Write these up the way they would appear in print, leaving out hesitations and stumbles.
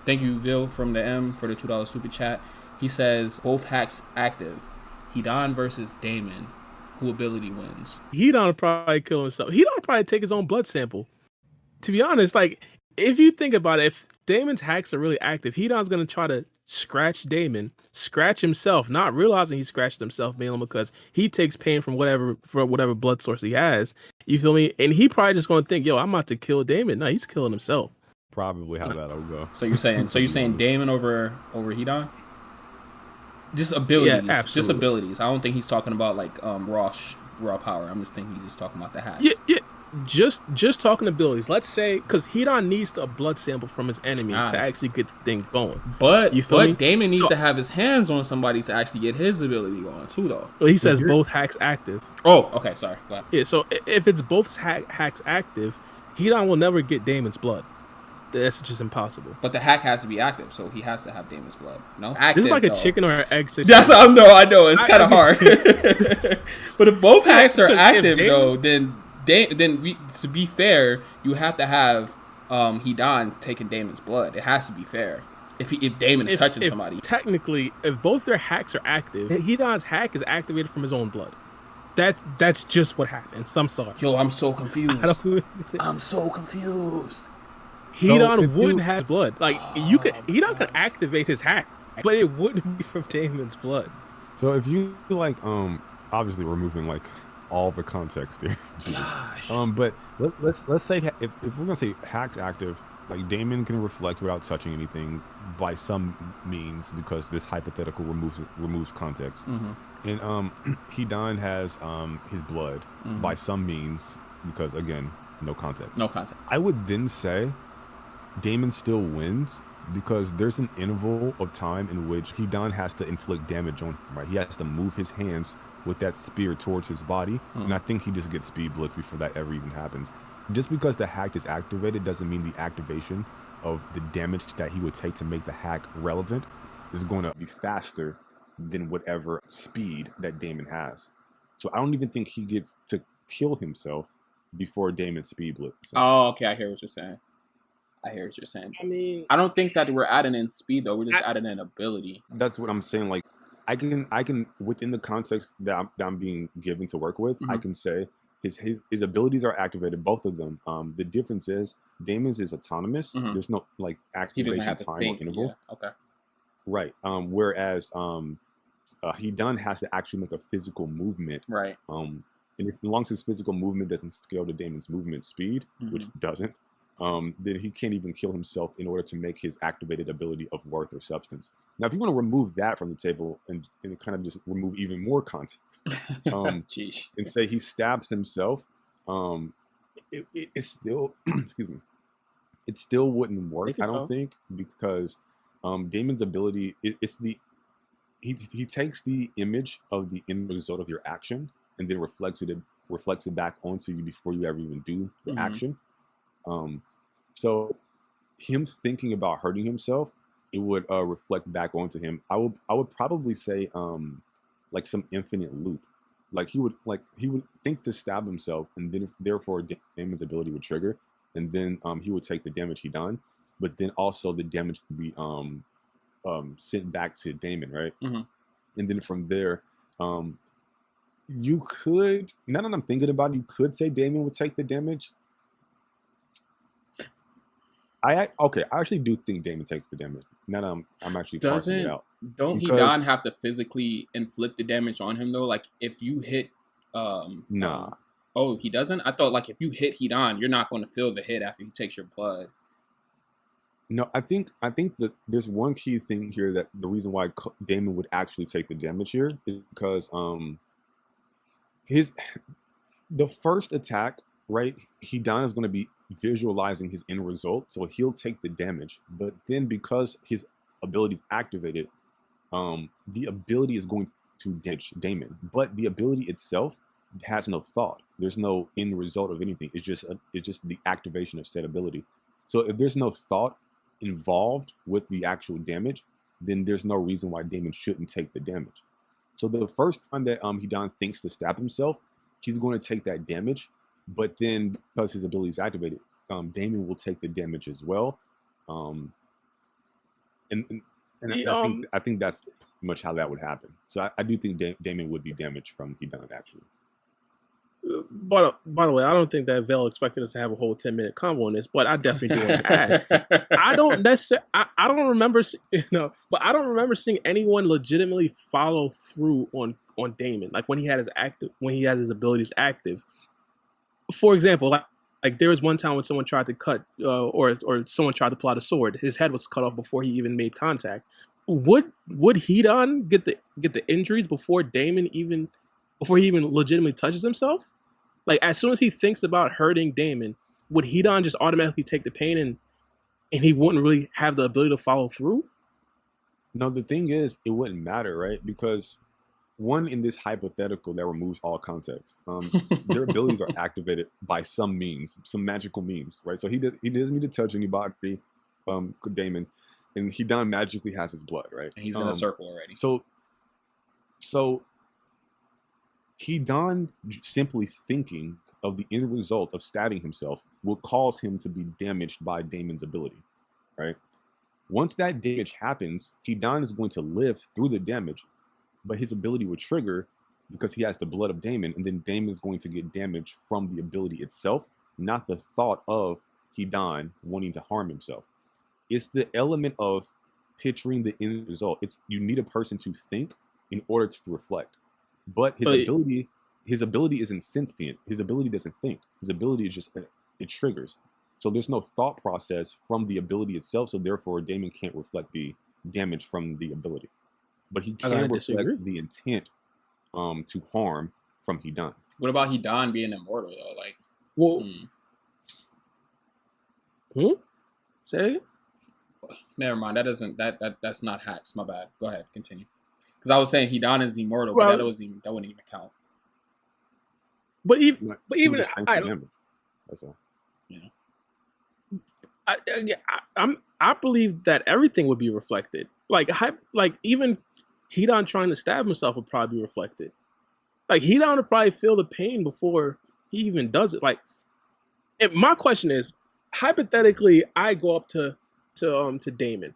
Thank you, Vil from the M for the $2 super chat. He says both hacks active. Hidan versus Daemon. Who ability wins? Hidan would probably kill himself. Hidan would probably take his own blood sample. To be honest, like if you think about it, if Daemon's hacks are really active, Hidan's gonna try to scratch Daemon, scratch himself, not realizing he scratched himself mainly because he takes pain from whatever blood source he has. You feel me? And he probably just gonna think, yo, I'm about to kill Daemon. No, he's killing himself. Probably how that'll go. So you're saying Daemon over Hidan? Just Yeah, abilities. absolutely. Just abilities. I don't think he's talking about like raw power. I'm just thinking he's just talking about the hacks. Yeah. Just talking abilities. Let's say because Hidan needs a blood sample from his enemy to actually get the thing going. But You feel me? Daemon needs to have his hands on somebody to actually get his ability going too, though. Well, he says both hacks active. Oh, okay, sorry. Go ahead. Yeah, so if it's both hacks active, Hidan will never get Daemon's blood. That's just impossible. But the hack has to be active, so he has to have Daemon's blood. No, active, this is like a though. chicken or an egg situation. That's I know. It's kind of hard. But if both hacks are active, though, then to be fair, you have to have Hidan taking Daemon's blood. It has to be fair. If Daemon is touching somebody, technically, if both their hacks are active, Hidan's hack is activated from his own blood. That's just what happens. I'm sorry. Yo, I'm so confused. I'm so confused. Hidan wouldn't have blood. Like Hidan could activate his hack, but it wouldn't be from Daemon's blood. So if you like, obviously removing like all the context here. Gosh. But let's say if we're gonna say hacks active, like Daemon can reflect without touching anything by some means because this hypothetical removes context. And Hidan has his blood by some means because again, no context. No context. I would then say Daemon still wins because there's an interval of time in which Hidan has to inflict damage on him, right? He has to move his hands with that spear towards his body, and I think he just gets speed blitz before that ever even happens. Just because the hack is activated doesn't mean the activation of the damage that he would take to make the hack relevant is going to be faster than whatever speed that Daemon has. So I don't even think he gets to kill himself before Daemon speed blitz. So. Oh, okay. I hear what you're saying. I mean, I don't think that we're adding in speed though. We're just adding in ability. That's what I'm saying. Like, I can within the context that I'm being given to work with, I can say his abilities are activated, both of them. The difference is Daemon's is autonomous. There's no like activation time or interval. Yeah. Okay. Right. Whereas Hidan has to actually make a physical movement. Right. And as long as his physical movement doesn't scale to Daemon's movement speed, which doesn't, then he can't even kill himself in order to make his activated ability of worth or substance. Now, if you want to remove that from the table and kind of just remove even more context, and say he stabs himself, it's still, excuse me, it still wouldn't work, I don't think, because Daemon's ability, he takes the image of the end result of your action and then reflects it back onto you before you ever even do the action. So him thinking about hurting himself, it would reflect back onto him. I would probably say like some infinite loop. Like he would think to stab himself, and then therefore Daemon's ability would trigger, and then he would take the damage he done, but then also the damage would be sent back to Daemon, right? And then from there, you could, now that I'm thinking about it, you could say Daemon would take the damage. I actually do think Daemon takes the damage. Now that I'm actually parsing it out. Don't Hidan have to physically inflict the damage on him though? Like if you hit, nah. Oh, he doesn't. I thought like if you hit Hidan, you're not going to feel the hit after he takes your blood. No, I think that there's one key thing here that the reason why Daemon would actually take the damage here is because the first attack, right? Hidan is going to be visualizing his end result, so he'll take the damage. But then because his ability is activated, the ability is going to damage Daemon. But the ability itself has no thought. There's no end result of anything. It's just the activation of said ability. So if there's no thought involved with the actual damage, then there's no reason why Daemon shouldn't take the damage. So the first time that Hidan thinks to stab himself, he's going to take that damage. But then because his ability is activated, Daemon will take the damage as well. and I think that's much how that would happen. So I do think Daemon would be damaged from Hidan actually. But by the way, I don't think that Vel expected us to have a whole 10-minute convo on this, but I definitely do want to add. I don't necessarily, I don't remember, but I don't remember seeing anyone legitimately follow through on Daemon, like when he has his abilities active. For example, like there was one time when someone tried to cut, or someone tried to pull out a sword. His head was cut off before he even made contact. Would Hidan get the injuries before he even legitimately touches himself? Like as soon as he thinks about hurting Daemon, would Hidan just automatically take the pain and he wouldn't really have the ability to follow through? No, the thing is, it wouldn't matter, right? Because one, in this hypothetical that removes all context, their abilities are activated by some means, some magical means, right? So he doesn't need to touch anybody, Daemon, and Hidan magically has his blood, right? And he's in a circle already. So Hidan simply thinking of the end result of stabbing himself will cause him to be damaged by Daemon's ability, right? Once that damage happens, Hidan is going to live through the damage, but his ability would trigger because he has the blood of Daemon, and then Daemon is going to get damage from the ability itself, not the thought of Hidan wanting to harm himself. It's the element of picturing the end result. You need a person to think in order to reflect. But his ability isn't sentient. His ability doesn't think. His ability is just, it triggers. So there's no thought process from the ability itself. So therefore, Daemon can't reflect the damage from the ability. But he can reflect the intent to harm from Hidan. What about Hidan being immortal though? Like, Say it again? Never mind. That's not HAX. My bad. Go ahead. Continue. Because I was saying Hidan is immortal, but that wouldn't even count. But even that's all. Yeah. I believe that everything would be reflected. Like even Hidan trying to stab himself would probably be reflected. Like Hidan would probably feel the pain before he even does it. Like, my question is, hypothetically, I go up to Daemon.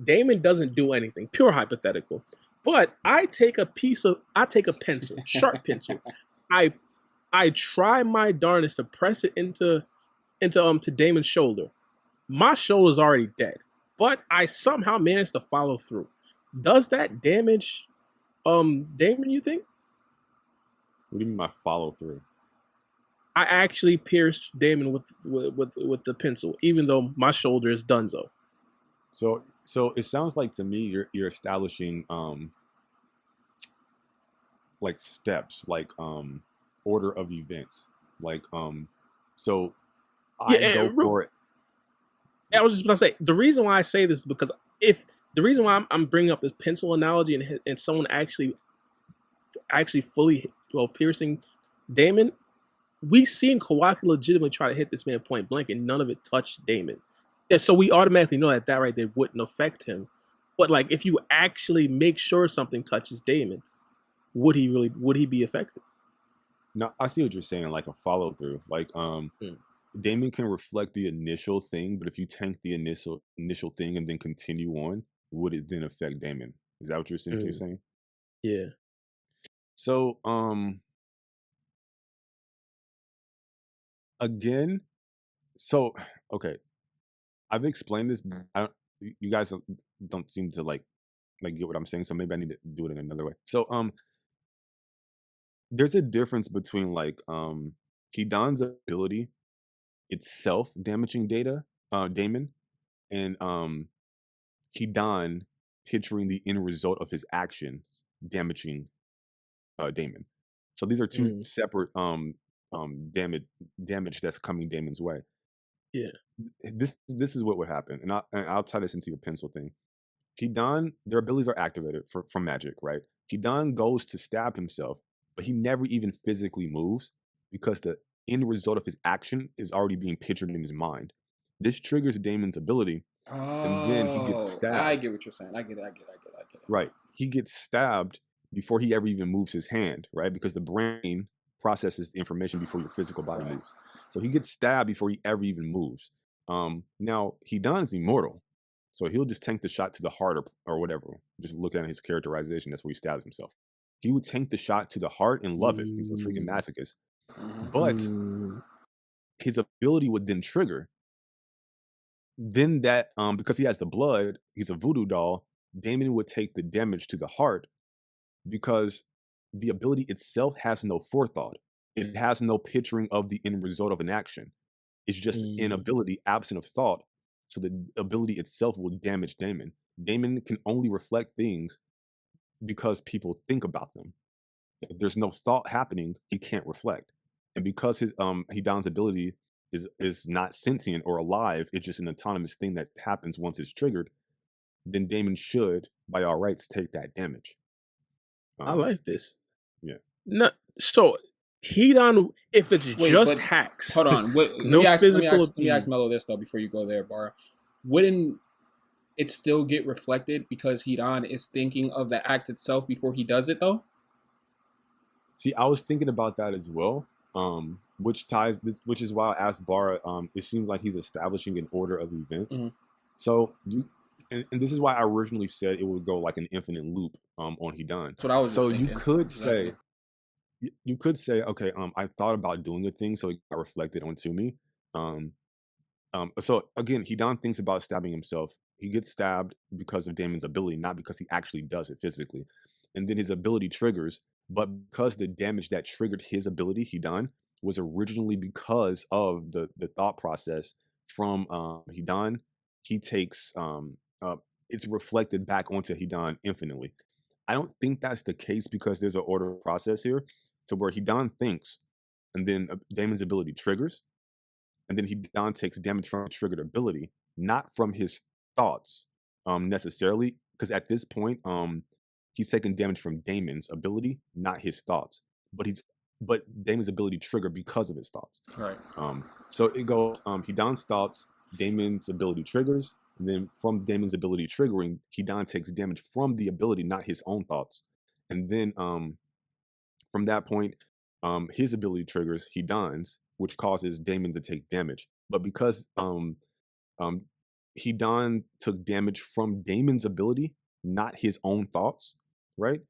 Daemon doesn't do anything. Pure hypothetical. But I take a pencil, sharp pencil. I try my darndest to press it into Daemon's shoulder. My shoulder's already dead, but I somehow managed to follow through. Does that damage Daemon, you think? What do you mean by follow through? I actually pierced Daemon with the pencil, even though my shoulder is donezo. So it sounds like to me you're establishing like steps, like order of events, like so I go for it. I was just gonna say, the reason why I say this is because the reason why I'm bringing up this pencil analogy and someone actually fully piercing Daemon, we seen Kawaki legitimately try to hit this man point blank and none of it touched Daemon. Yeah, so we automatically know that right there wouldn't affect him. But like, if you actually make sure something touches Daemon, would he be affected? No, I see what you're saying, like a follow through. Like Daemon can reflect the initial thing, but if you tank the initial thing and then continue on, would it then affect Daemon? Is that what you're essentially saying? Yeah. So again, so okay, I've explained this. You guys don't seem to like get what I'm saying, so maybe I need to do it in another way. So there's a difference between like Hidan's ability itself damaging Daemon, and Hidan picturing the end result of his actions damaging Daemon. So these are two separate damage that's coming Daemon's way. Yeah. This is what would happen, and I'll tie this into your pencil thing. Hidan, their abilities are activated from magic, right? Hidan goes to stab himself, but he never even physically moves because the end result of his action is already being pictured in his mind. This triggers Daemon's ability, and then he gets stabbed. I get what you're saying. I get it. Right. He gets stabbed before he ever even moves his hand, right? Because the brain processes the information before your physical body moves. So he gets stabbed before he ever even moves. Now, Hidan is immortal. So he'll just tank the shot to the heart or whatever. Just look at his characterization. That's where he stabs himself. He would tank the shot to the heart and love it. He's a freaking masochist. But his ability would then trigger. Then that, because he has the blood, he's a voodoo doll, Daemon would take the damage to the heart because the ability itself has no forethought. It has no picturing of the end result of an action. It's just an ability absent of thought. So the ability itself will damage Daemon. Daemon can only reflect things because people think about them. If there's no thought happening, he can't reflect. And because his Hidan's ability is not sentient or alive, it's just an autonomous thing that happens once it's triggered, then Daemon should, by all rights, take that damage. I like this. Yeah. No, so Hidan, if it's just HAX. Hold on. Let me ask Mello this though before you go there, Bar. Wouldn't it still get reflected because Hidan is thinking of the act itself before he does it though? See, I was thinking about that as well. Which is why I asked Bar. It seems like he's establishing an order of events. So and this is why I originally said it would go like an infinite loop on Hidan. That's what I was. So thinking. you could say, okay, I thought about doing a thing, so it got reflected onto me. So again, Hidan thinks about stabbing himself. He gets stabbed because of Daemon's ability, not because he actually does it physically. And then his ability triggers, but because the damage that triggered his ability, Hidan, was originally because of the thought process from Hidan, he takes it's reflected back onto Hidan infinitely. I don't think that's the case because there's an order process here to where Hidan thinks, and then Daemon's ability triggers, and then Hidan takes damage from a triggered ability, not from his thoughts necessarily, because at this point he's taking damage from Daemon's ability, not his thoughts. But Daemon's ability trigger because of his thoughts. Right. So it goes Hidan's thoughts, Daemon's ability triggers, and then from Daemon's ability triggering, Hidan takes damage from the ability, not his own thoughts. And then from that point, his ability triggers Hidan's, which causes Daemon to take damage. But because Hidan took damage from Daemon's ability, not his own thoughts, right?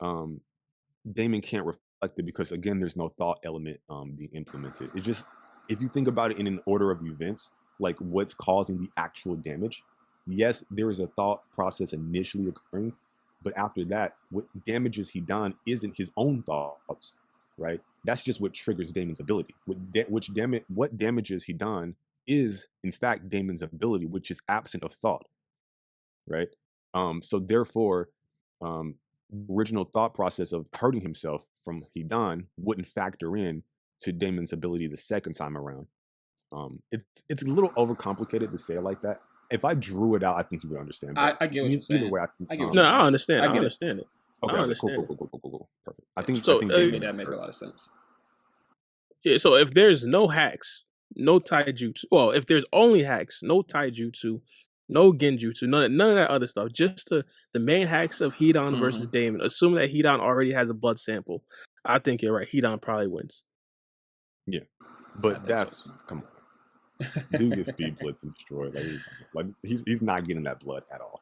Daemon can't reflect it because again, there's no thought element being implemented. It's just, if you think about it in an order of events, like what's causing the actual damage, yes, there is a thought process initially occurring, but after that, what damages Hidan isn't his own thoughts, right? That's just what triggers Daemon's ability. What damages Hidan is, in fact, Daemon's ability, which is absent of thought, right? So therefore, original thought process of hurting himself from Hidan wouldn't factor in to Daemon's ability the second time around. It's a little overcomplicated to say it like that. If I drew it out, I think you would understand. I get what you're saying. Either way, I understand. I understand it. Okay, I understand. Cool. Perfect. I think that make a lot of sense. Yeah. So if there's no HAX, no taijutsu. Well, if there's only HAX, no taijutsu, no genjutsu, none of that other stuff. Just the main HAX of Hidan versus Daemon. Assuming that Hidan already has a blood sample, I think you're right. Hidan probably wins. Yeah, but that's come on. Dude gets speed blitz and destroyed. Like he's not getting that blood at all.